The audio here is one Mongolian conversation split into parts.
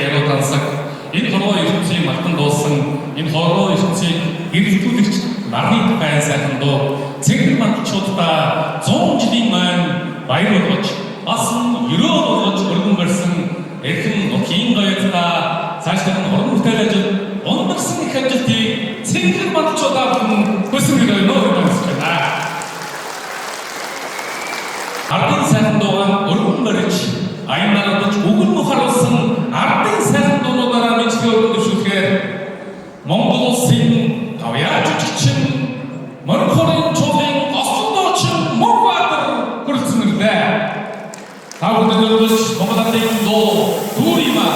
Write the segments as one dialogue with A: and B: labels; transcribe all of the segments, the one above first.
A: яриад ансаг энэ хорвоо ертөнцийн мартан дуусан энэ хорвоо ертөнцийн эргэлтүүлэгч нарны тухайн сайхан дуу цэгэн мандчуудаа 100 жилийн маань баяр болгож бас өрөө болгож өргөн барьсан эрхэм нутгийн гоёлтаа цаашдаа орон нутгийн ажил онцгсон их ажилтыг цэгэн мандчуудаа хүсэмжтэй нөө гэж байна. Ардын сайхан дуугаар өргөн барьж аянарадж өгөн мухаруулсан ардын сайхан дуунуудаараа мэдлэгээ өргөндөшүүлэхээр Монгол улсын тавьяа жижигчин Морхорын чуулгын ослондоочин Мөнхбаатар хүрэлцэн ирлээ. Та бүхэнд өргөж Монгол ардын дуу Дүүрийма.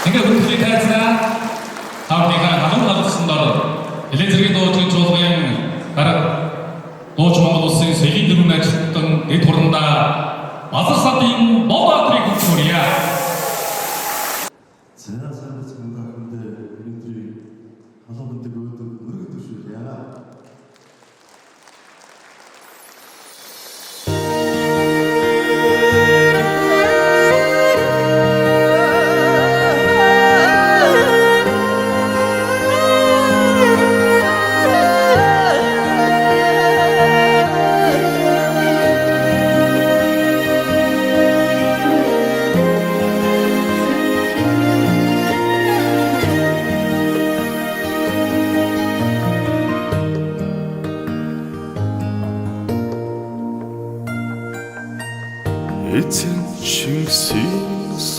A: Ингээ бүхний тайзнаа тавныхаа халуун халдсан дор электрийн дуучин чуулгын дарга дууч Монгол улсын соёлын дөрвөн ажилтан дэд хурандаа Базар садын Бовбаатрыг хүргье.
B: 지나가는 생각인데 이들이 하나분들 그것도 모르게 두시야.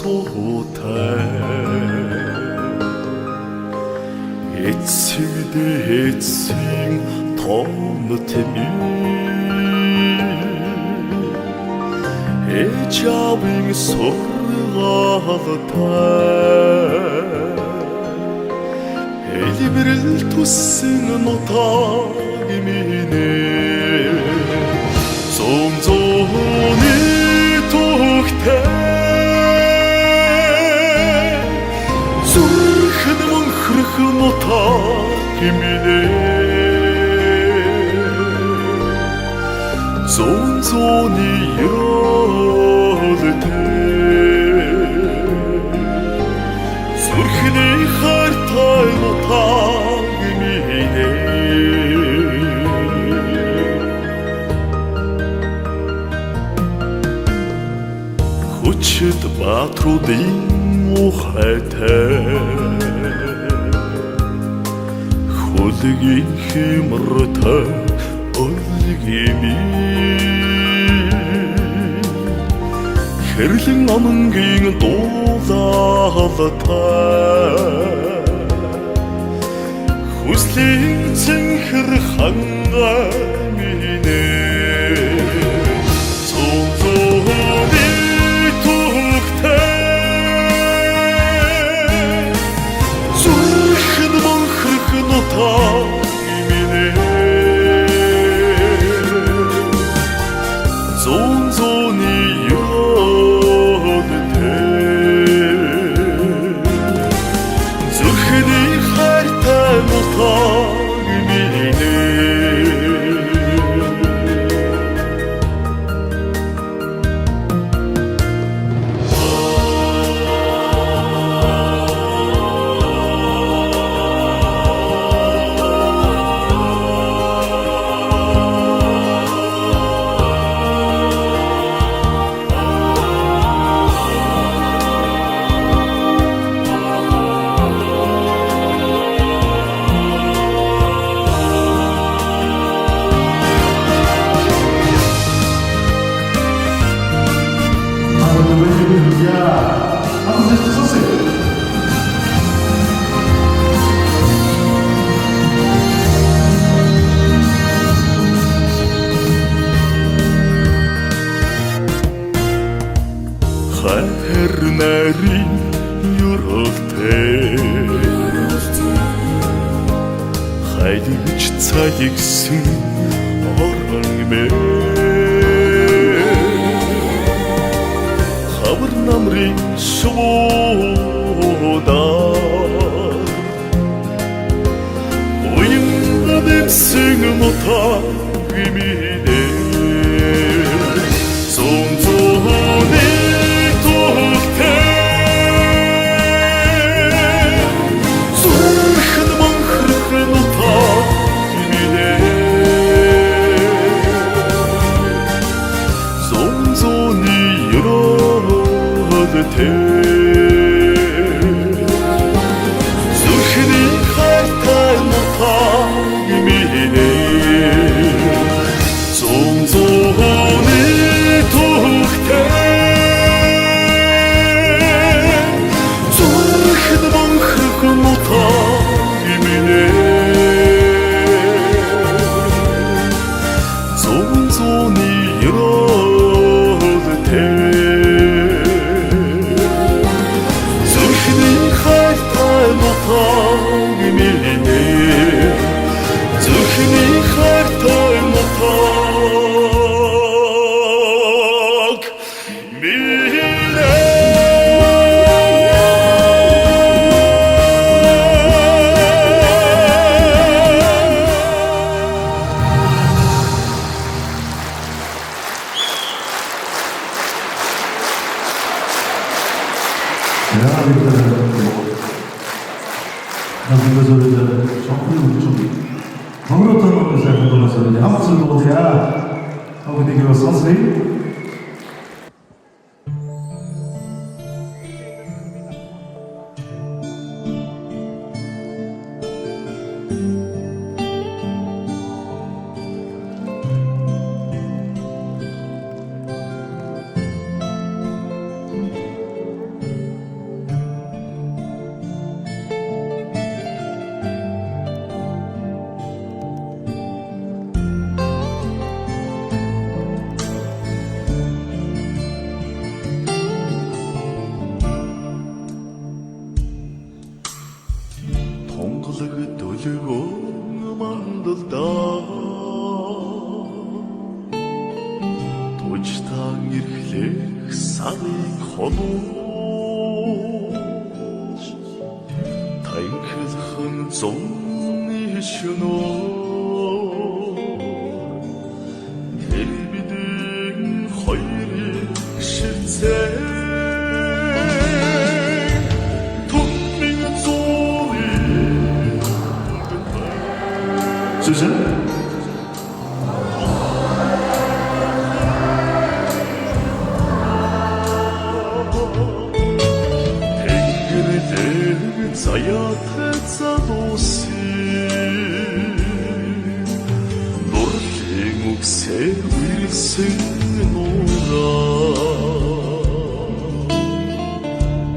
C: суутай эцэг том тэмээ ээжавын сургаалтай элбэрэл туссан нутаг минь зомзооны тухтай зүрхэн мөнхрөх нутаг минь зомзооны ёолтой зүрхний хартай нутаг минь хүчит баатруудын ухайтай хөлгийн хэмртэй өлгими хэрлэн амангийн дуулалтай хүслийн цэнхэр хангай минь хайрнарын юролтой хайдагч цаягсан орон мэ хавар намрын шуудаа уян дэвсэн нутаг минь зомзооны зүрхний хайртай нутаг минь зомзооны тухтай зүрхэн мөнхрөх нутаг минь зомзооны ёолтой зүрхний хайртай нутаг минь
B: 나중에 소리는 정말 좀 번거롭던 것을 생각하면서 한번 들어보세요. How would you give us something?
C: зулаг дүлгөөн мандалдаа Тужтан ирхлэх сарыг холууч Танхилхан зуны шөнөө Тэр бидэн хоёрыг ширцээ
B: Susan?
C: Тэнгэрээр заяатацад усын Нурлын үгсээр үрсэн нураа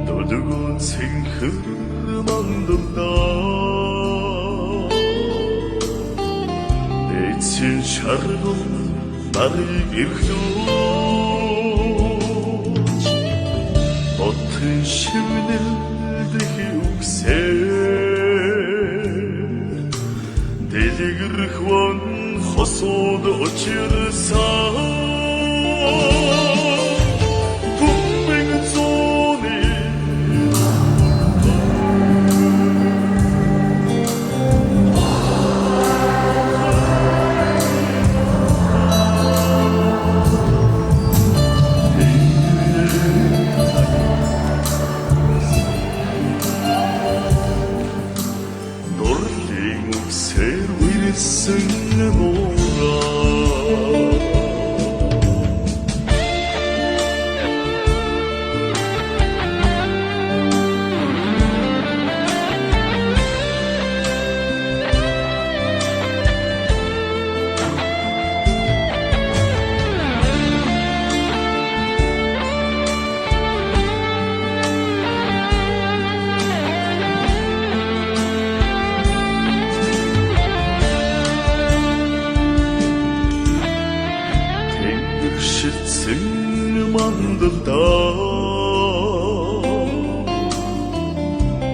C: Нөлгөө цэнхэр мандалдаа Эцэн шаргал нарыг эрхлүүч Отын шивнэлдэх үгсээр Дэлгэрх вон хосууд очирсаа Түмбэг зууны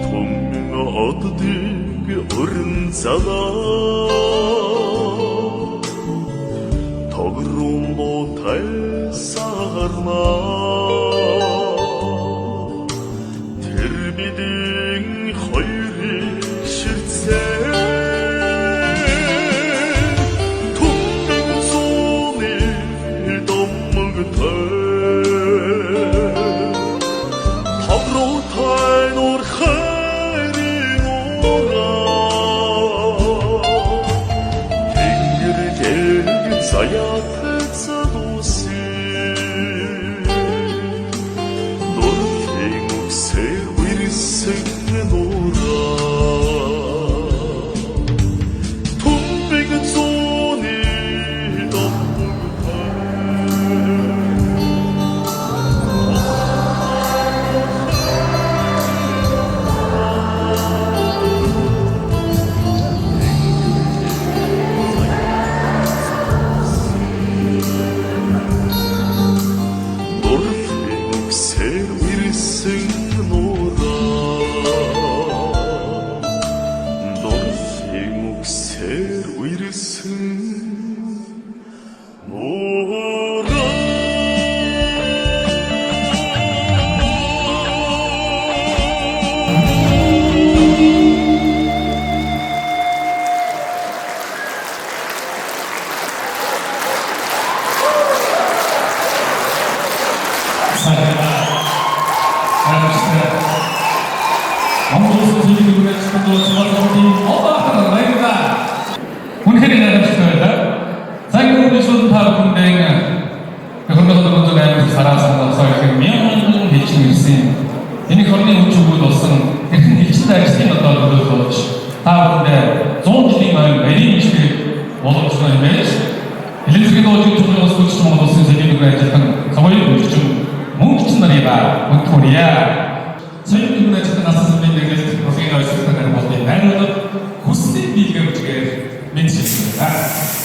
C: Түмэн оддыг өрн залаа Тогрун ботай саарнаа Тэр бидэн хоёрыг ширцээ Түмэн зууны домогтой Заяатацад усын Нурлын үгсээр үрсэн нураа Түмбэг зууны домогтой
A: Энэ хорны үчигүүд болсон хэрхэн хэлцэн дайрсны одоо төлөв болж та бүхэндээ 100 жилийн өмнө барийн ижлэг боломжтой юм байж хэлэлцгийн дуучин төлөвлөс хүч Монгол улсын зөвлөмж ажиллахан соёлын хөгжим мөнгөч нарыгаа өнтгөрье. Соёлын хөгжим ажиллахан насны мэдээлэл профиль ойсолтойг болдог найруулга хүслийн биегээ үгээр мэдчихсэн.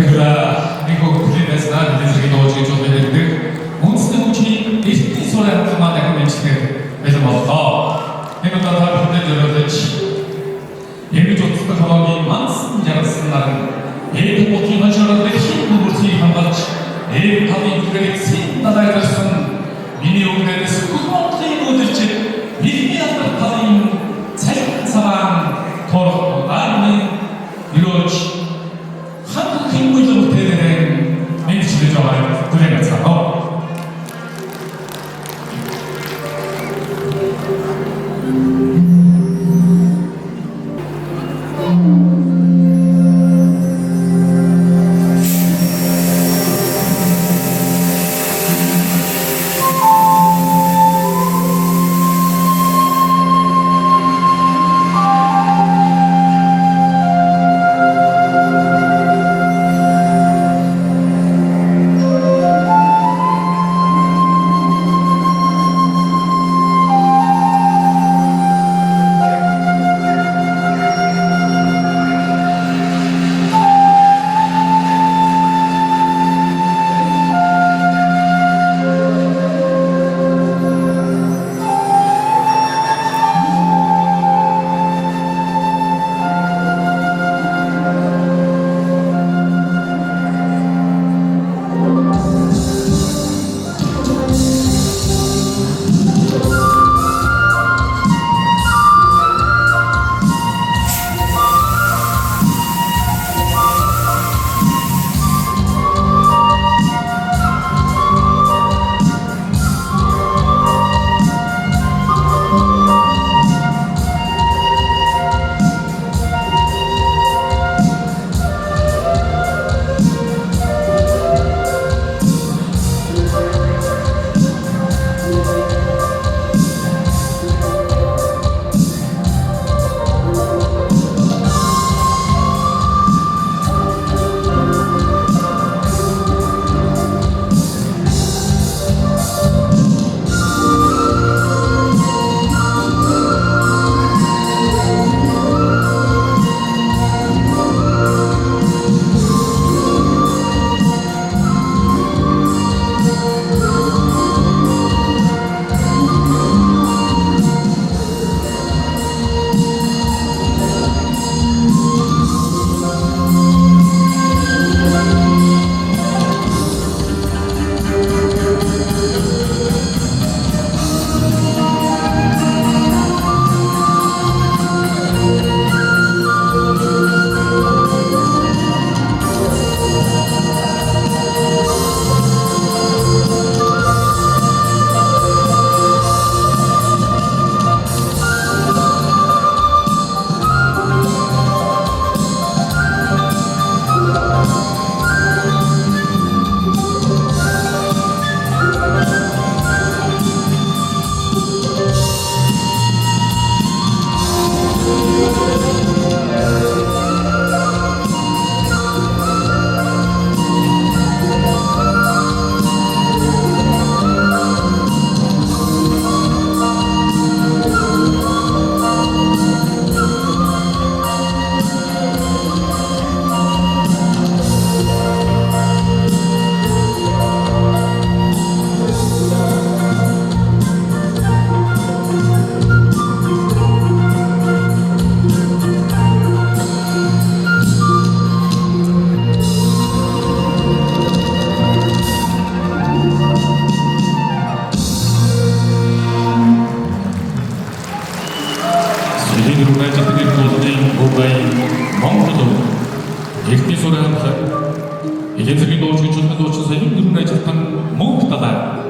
A: 그러니까 미국 필리핀스나 미국이 넣어지게 조대되는데 온스는 우리 일본 소리 한번 내가 맺히게 그래서 뭐더 해놓다 다 본대들어졌지 예비 좋다 가방이 많습니다 쓰는 예비 못이 마셔라는데 힘을 못이 한가지 예비 답이 그들에게 생나라에 가서는 미니오그에 대해서 그것들이 못했지 미니아들 답이 생사만 더럽고 나는 이러지 한국 인물도 못해내는 멘치를 좋아하는 그래가서 Языки должны что-то должны за ним, другая часть там могут тогда.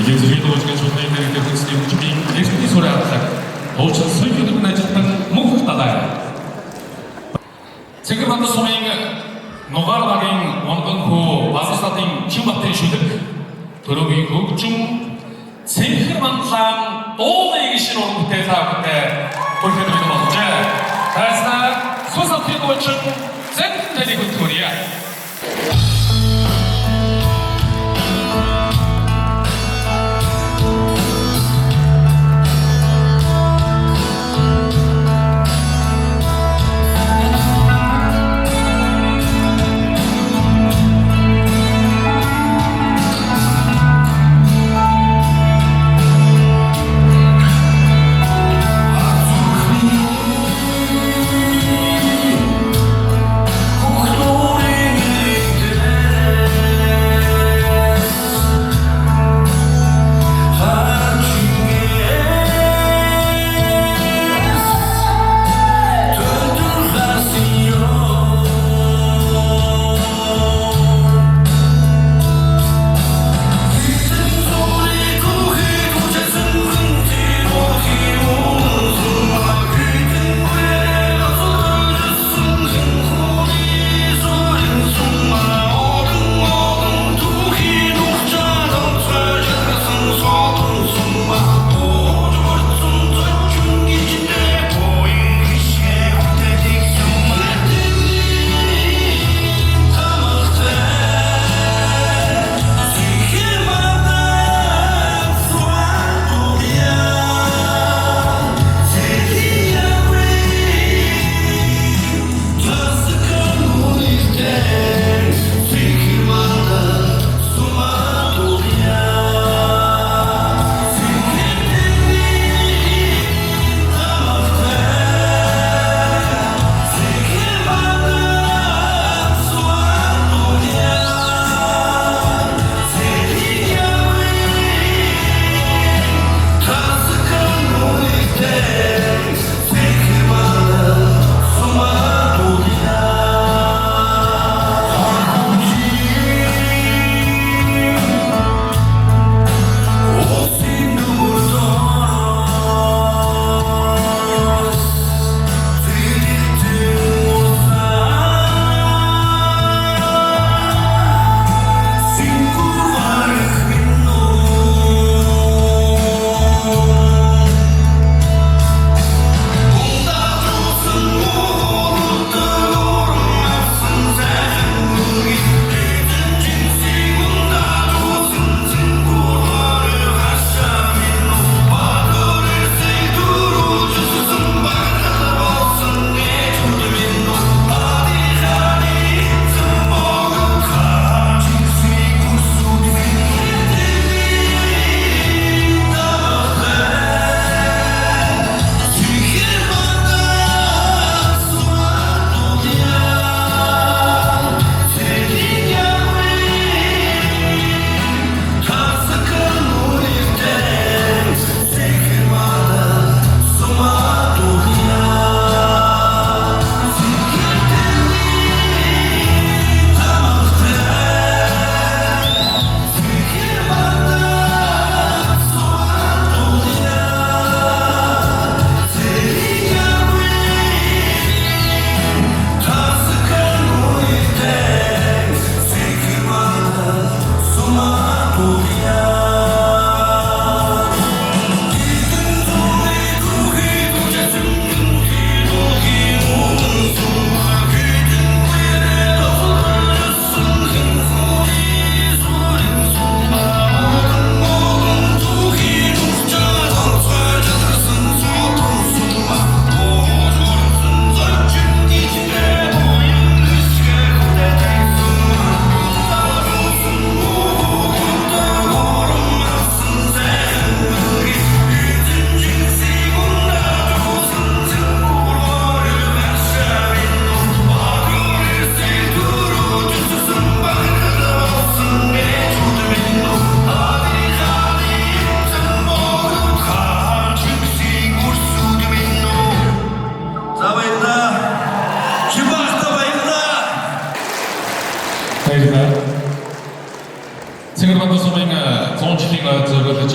A: 이제 저희도 지금 조사인들에게 흔스님 준비 엑스피 소리 앞딱 도천 설교들은 나졌던 목표다다 지금 한도 소행 노가르바긴 원건후 바스스타팅 큐바텐 슈득 들어비 국중 생크만한 또내기 싫어오는 그때사 그때 볼테드리도 먼저 다스나 소사티고 월춘 젠테리 군토리아
D: Oh,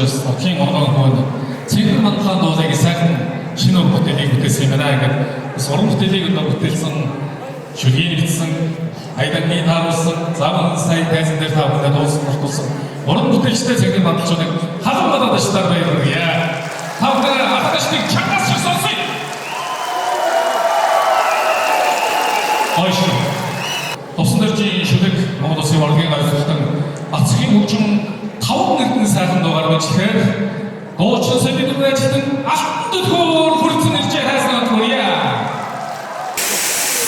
A: боловсруулж Нотлын оргон хөөнд цэнгэр мандлаа дуулыг сайхан шинэ өр бүтээлийг бүтээсэн юм байна. Ингээд бас уран бүтээлийг бүтээлсэн шүлгийг бичсэн айдагны тааруулсан заман сайн тайзан дээр та бүхэнд дууссан уран бүтээлчтэй цэнгэр мандалчуудыг халуун гадаад аштаар баярлая. Та бүхэн хатгашдыг чангаас шиг сонсъё. Ойшоо. Тосон дөржийн шүлэг Монгол Улсын урлагийн гайхалтай Бацгийн хөгжим 5 эрдэнэ сайхан дугаар бичлэхээр дуучин солионы ажилтан алтан төлхөөр хүрсэн ирж хайсан төрья.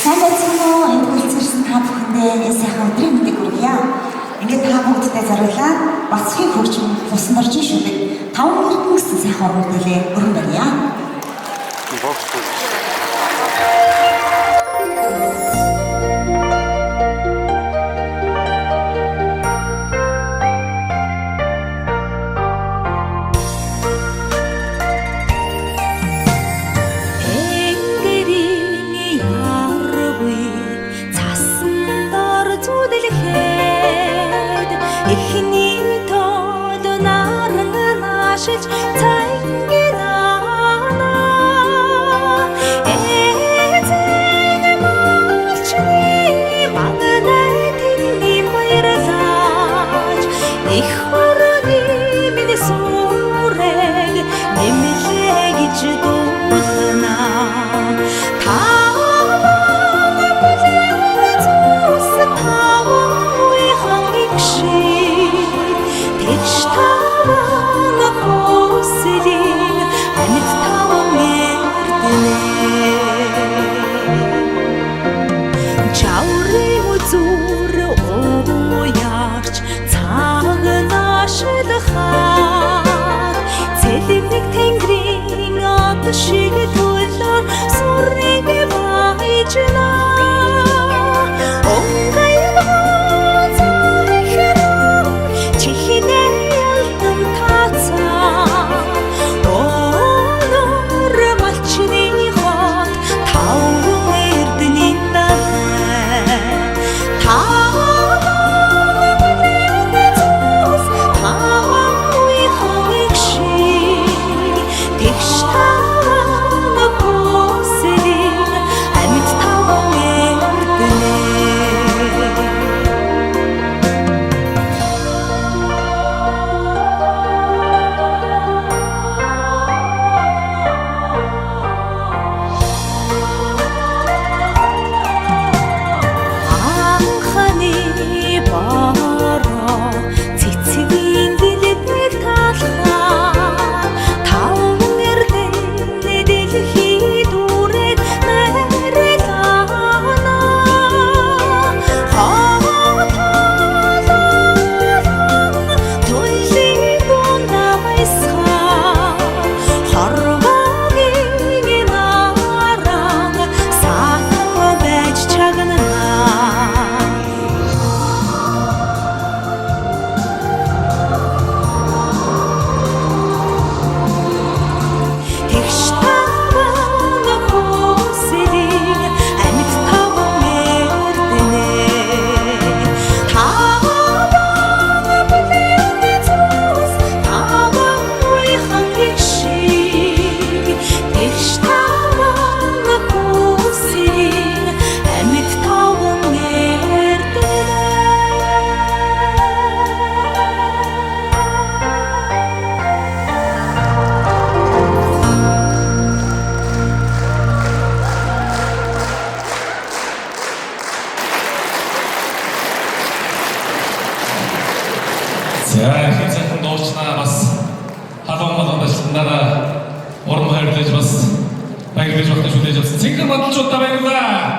D: Сайн байцгаана уу? Энд хүрсэн та бүхэндээ сайхан өдрийн мэндийг хүргье. Ингээд та бүгдтэй зориулаад Бацгийн хөгжим Тосон дөржийн шүлэг 5 эрдэнэ гэсэн сайхан уран бүтээлээ өргөн барья.
E: Эхний тод наран ашиж цайгирана эцэг малчны магнай тэмний баярлаж их хорны миний сүрэг нэмэлээ гэж дуулна шиг төлөөр сүрнийг байжна онгай зайхраа чихнээ ялтан тацаа онор малчны хот таван эрдэнэ
A: За хэвцэн дуучнаа бас халуун болгонд ажилласнараа урам хайрлаж бас баярлаж багтаж хүлээж авсан цэнгэр мандалчуудаа баярлалаа.